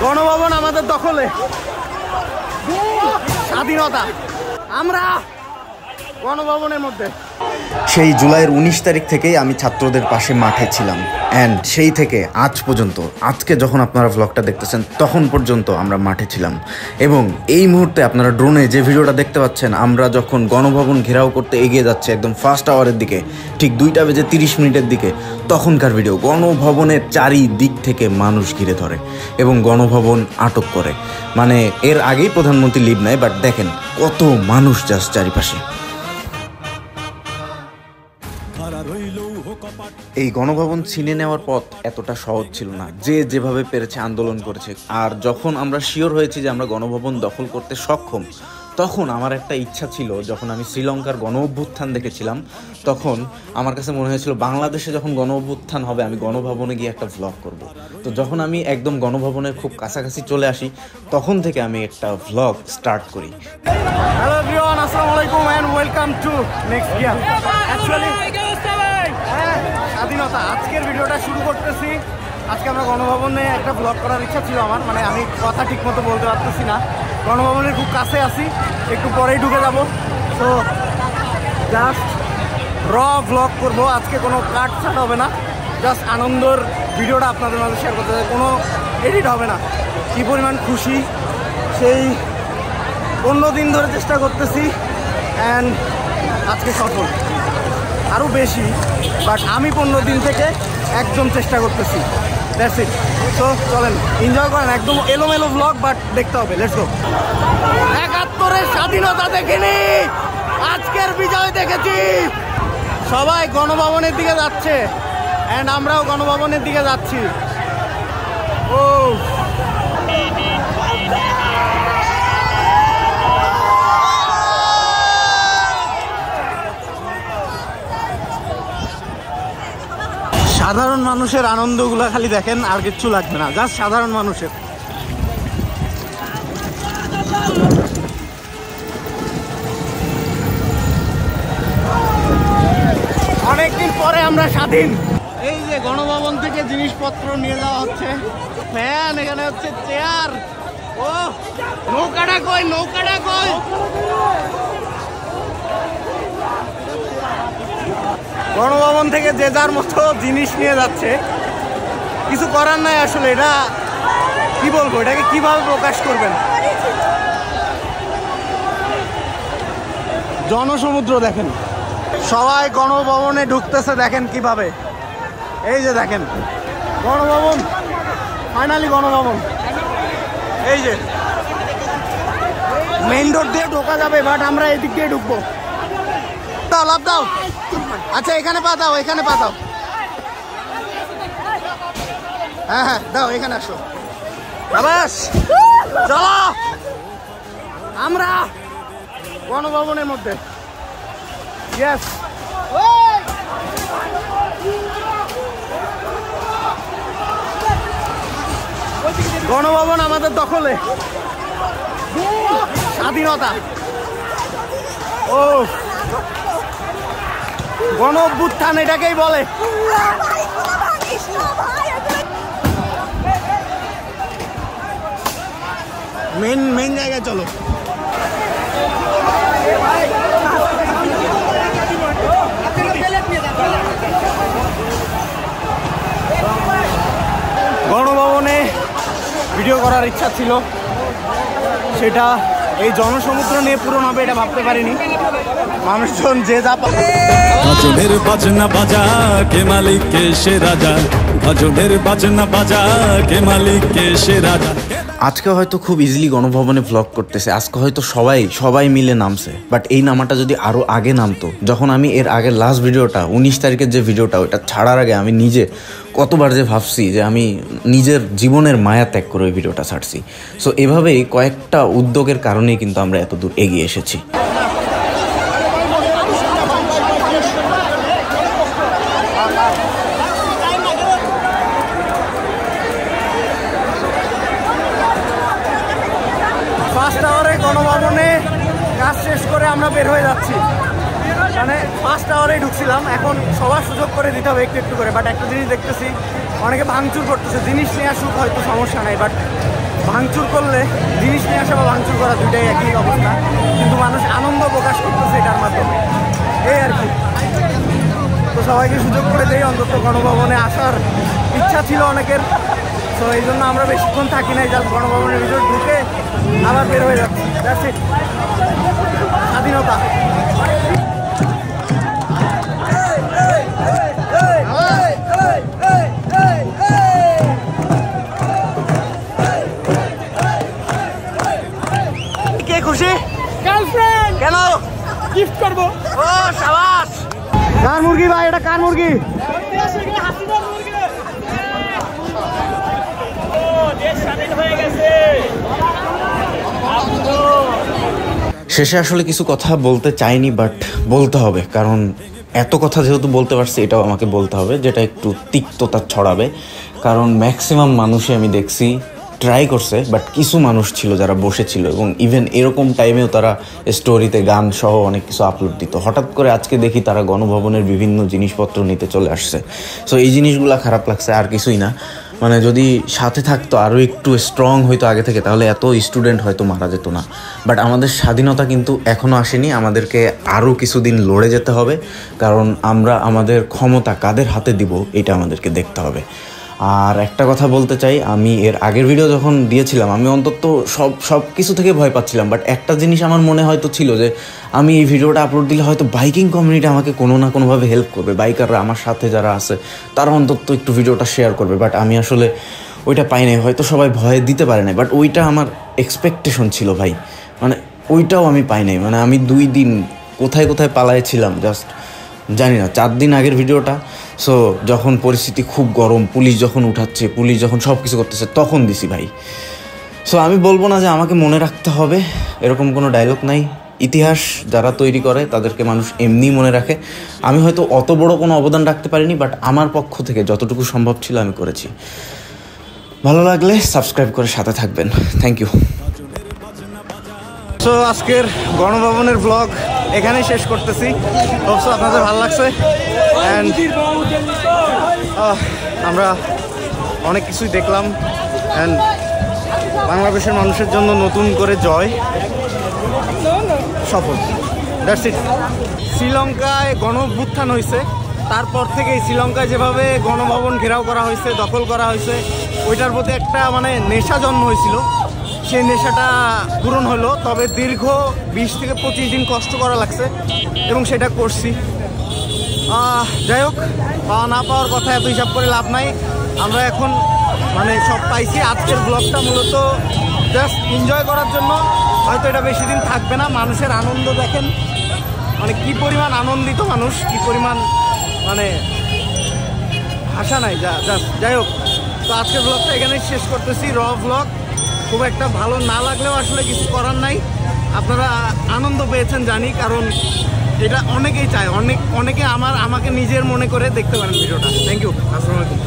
গণভবন আমাদের দখলে, স্বাধীনতা, আমরা গণভবনের মধ্যে। সেই জুলাইয়ের 19 তারিখ থেকেই আমি ছাত্রদের পাশে মাঠে ছিলাম, অ্যান্ড সেই থেকে আজ পর্যন্ত, আজকে যখন আপনারা ভ্লগটা দেখতেছেন তখন পর্যন্ত আমরা মাঠে ছিলাম। এবং এই মুহূর্তে আপনারা ড্রোনে যে ভিডিওটা দেখতে পাচ্ছেন, আমরা যখন গণভবন ঘেরাও করতে এগিয়ে যাচ্ছে একদম ফার্স্ট আওয়ারের দিকে, ঠিক 2:30 দিকে, তখনকার ভিডিও। গণভবনের চারিদিক থেকে মানুষ ঘিরে ধরে এবং গণভবন আটক করে। মানে এর আগেই প্রধানমন্ত্রী লিভ নেয়, বাট দেখেন কত মানুষ জাস্ট চারিপাশে। এই গণভবন ছিনে নেওয়ার পথ এতটা সহজ ছিল না, যে যেভাবে পেরেছে আন্দোলন করেছে। আর যখন আমরা শিওর হয়েছি যে আমরা গণভবন দখল করতে সক্ষম, তখন আমার একটা ইচ্ছা ছিল, যখন আমি শ্রীলঙ্কার গণ অভ্যুত্থান দেখেছিলাম, তখন আমার কাছে মনে হয়েছিল বাংলাদেশে যখন গণ অভ্যুত্থান হবে আমি গণভবনে গিয়ে একটা ভ্লগ করব। তো যখন আমি একদম গণভবনের খুব কাছাকাছি চলে আসি, তখন থেকে আমি একটা ভ্লগ স্টার্ট করি। হ্যালো এভরিওয়ান, আসসালামু আলাইকুম and welcome to next year. Actually স্বাধীনতা, আজকের ভিডিওটা শুরু করতেছি। আজকে আমরা গণভবনে একটা ভ্লগ করার ইচ্ছা ছিল আমার, মানে আমি কথা ঠিক মতো বলতে পারতেছি না। গণভবনের খুব কাছে আছি, একটু পরেই ঢুকে যাব। তো জাস্ট র ভ্লগ করবো আজকে, কোনো কাট ছাট হবে না, জাস্ট আনন্দের ভিডিওটা আপনাদের মাঝে শেয়ার করতে চাই, কোনো এডিট হবে না। কী পরিমাণ খুশি, সেই 15 দিন ধরে চেষ্টা করতেছি, অ্যান্ড আজকে সফল, আরও বেশি, বাট আমি 15 দিন থেকে একদম চেষ্টা করতেছি। That's it. সো চলেন এনজয় করেন, একদম এলোমেলো ভ্লগ, বাট দেখতে হবে। Let's go. 71-এর স্বাধীনতা দেখিনি, আজকের বিজয় দেখেছি। সবাই গণভবনের দিকে যাচ্ছে, অ্যান্ড আমরাও গণভবনের দিকে যাচ্ছি। ও সাধারণ মানুষের আনন্দগুলো খালি দেখেন, আর কিচ্ছু লাগবে না, জাস্ট সাধারণ মানুষের। অনেকদিন পরে আমরা স্বাধীন। এই যে গণভবন থেকে জিনিসপত্র নিয়ে যাওয়া হচ্ছে, ফ্যান, এখানে হচ্ছে চেয়ার। ও নৌকাটা কই, নৌকাটা কই? গণভবন থেকে যে যার মতো জিনিস নিয়ে যাচ্ছে, কিছু করার নাই আসলে। এটা কি বলবো, এটাকে কিভাবে প্রকাশ করবেন? জনসমুদ্র দেখেন, সবাই গণভবনে ঢুকতেছে, দেখেন কিভাবে। এই যে দেখেন গণভবন, ফাইনালি গণভবন। এই যে মেইন রোড দিয়ে ঢোকা যাবে, বাট আমরা এদিক দিয়ে ঢুকবো। দাও, লাভ দাও। আচ্ছা এখানে পা দাও, এখানে পা দাও। হ্যাঁ হ্যাঁ দাও, এখানে আসো। বাস চলো, আমরা গণভবনের মধ্যে। ইয়েস, গণভবন আমাদের দখলে, স্বাধীনতা। ও গণ অভ্যুত্থান এটাকেই বলে। মেন জায়গায় চলো। গণভবনে ভিডিও করার ইচ্ছা ছিল, সেটা এই জনসমুদ্র নিয়ে পূরণ হবে এটা ভাবতে পারিনি। মানুষজন যে যা ভজনের বাজনা বাজা কে মালিক কে সে রাজা, ভজনের বাজনা বাজা কে মালিক কে সে রাজা। আজকে হয়তো খুব ইজিলি গণভবনে ভ্লগ করতেছে, আজকে হয়তো সবাই মিলে নামছে, বাট এই নামাটা যদি আরও আগে নামতো, যখন আমি এর আগের লাস্ট ভিডিওটা 19 তারিখের যে ভিডিওটা, ওইটা ছাড়ার আগে আমি নিজে কতবার যে ভাবছি যে আমি নিজের জীবনের মায়া ত্যাগ করে ওই ভিডিওটা ছাড়ছি। সো এভাবেই কয়েকটা উদ্যোগের কারণেই কিন্তু আমরা এত দূর এগিয়ে এসেছি। ফার্স্ট আওয়ারে গণভবনে কাজ শেষ করে আমরা বের হয়ে যাচ্ছি। মানে ফার্স্ট আওয়ারেই ঢুকছিলাম, এখন সবার সুযোগ করে দিতে হবে একটু একটু করে। বাট একটা জিনিস দেখতেছি, অনেকে ভাঙচুর করতেছে। জিনিস নিয়ে আসুক হয়তো সমস্যা নাই, বাট ভাঙচুর করলে জিনিস নিয়ে আসা বা ভাঙচুর করা দুইটাই একই অবস্থা, কিন্তু মানুষ আনন্দ প্রকাশ করতেছে এটার মাধ্যমে, এই আর কি। তো সবাইকে সুযোগ করে দেই, অন্তত গণভবনে আসার ইচ্ছা ছিল অনেকের, তো এই জন্য আমরা বেশিক্ষণ থাকি নাই, জাস্ট গণভবনের ভিতর ঢুকে আবার বের হয়ে যাচ্ছি। দ্যাটস ইট, স্বাধীনতা। কে খুশি? গার্লফ্রেন্ড। কেন? গিফট করবো। ও শাবাশ। কার মুরগি ভাই এটা? কার মুরগি? শেষে আসলে কিছু কথা বলতে চাইনি, বাট বলতে হবে, কারণ এত কথা যেহেতু বলতে পারছি এটাও আমাকে বলতে হবে, যেটা একটু তিক্ততা ছড়াবে। কারণ ম্যাক্সিমাম মানুষই আমি দেখছি ট্রাই করছে, বাট কিছু মানুষ ছিল যারা বসেছিল, এবং ইভেন এরকম টাইমেও তারা স্টোরিতে গান সহ অনেক কিছু আপলোড দিত। হঠাৎ করে আজকে দেখি তারা গণভবনের বিভিন্ন জিনিসপত্র নিতে চলে আসছে। সো এই জিনিসগুলো খারাপ লাগছে, আর কিছুই না। মানে যদি সাথে থাকতো, আরও একটু স্ট্রং হইতো আগে থেকে, তাহলে এত স্টুডেন্ট হয়তো মারা যেত না। বাট আমাদের স্বাধীনতা কিন্তু এখনও আসেনি, আমাদেরকে আরও কিছুদিন লড়ে যেতে হবে, কারণ আমরা আমাদের ক্ষমতা কাদের হাতে দিব এটা আমাদেরকে দেখতে হবে। আর একটা কথা বলতে চাই, আমি এর আগের ভিডিও যখন দিয়েছিলাম আমি অন্তত সব কিছু থেকে ভয় পাচ্ছিলাম, বাট একটা জিনিস আমার মনে হয়তো ছিল যে আমি এই ভিডিওটা আপলোড দিলে হয়তো বাইকিং কমিউনিটি আমাকে কোনো না কোনোভাবে হেল্প করবে, বাইকাররা আমার সাথে যারা আছে তারা অন্তত একটু ভিডিওটা শেয়ার করবে। বাট আমি আসলে ওইটা পাই নাই, হয়তো সবাই ভয়ে দিতে পারে নাই, বাট ওইটা আমার এক্সপেকটেশন ছিল ভাই। মানে ওইটাও আমি পাই নাই। মানে আমি 2 দিন কোথায় কোথায় পালাইছিলাম জাস্ট জানি না। 4 দিন আগের ভিডিওটা, সো যখন পরিস্থিতি খুব গরম, পুলিশ যখন উঠাচ্ছে, পুলিশ যখন সব কিছু করতেছে, তখন দিছি ভাই। সো আমি বলবো না যে আমাকে মনে রাখতে হবে, এরকম কোনো ডায়লগ নাই। ইতিহাস যারা তৈরি করে তাদেরকে মানুষ এমনি মনে রাখে। আমি হয়তো অত বড় কোনো অবদান রাখতে পারিনি, বাট আমার পক্ষ থেকে যতটুকু সম্ভব ছিল আমি করেছি। ভালো লাগলে সাবস্ক্রাইব করে সাথে থাকবেন। Thank you. সো আজকের গণভবনের ব্লগ এখানেই শেষ করতেছি। অবশ্য আপনাদের ভালো লাগছে, অ্যান্ড আমরা অনেক কিছুই দেখলাম, অ্যান্ড বাংলাদেশের মানুষের জন্য নতুন করে জয় সফল। That's it. শ্রীলঙ্কায় গণ-অভ্যুত্থান হয়েছে, তারপর থেকেই শ্রীলঙ্কায় যেভাবে গণভবন ঘেরাও করা হয়েছে, দখল করা হয়েছে, ওইটার প্রতি একটা মানে নেশা জন্ম হয়েছিল। সেই নেশাটা পূরণ হলো, তবে দীর্ঘ 20 থেকে 25 দিন কষ্ট করা লাগছে, এবং সেটা করছি। যাই হোক, পাওয়া না পাওয়ার কথা এত হিসাব করে লাভ নাই। আমরা এখন মানে সব পাইছি। আজকের ব্লগটা মূলত জাস্ট এনজয় করার জন্য, হয়তো এটা বেশি দিন থাকবে না। মানুষের আনন্দ দেখেন, মানে কি পরিমাণ আনন্দিত মানুষ, কি পরিমাণ মানে ভাষা নাই। যাই হোক, তো আজকের ব্লগটা এখানেই শেষ করতেছি। র ব্লগ খুব একটা ভালো না লাগলেও আসলে কিছু করার নাই। আপনারা আনন্দ পেয়েছেন জানি, কারণ এটা অনেকেই চায়, অনেকে আমাকে নিজের মনে করে দেখতে পারেন ভিডিওটা। Thank you. আসসালামু আলাইকুম।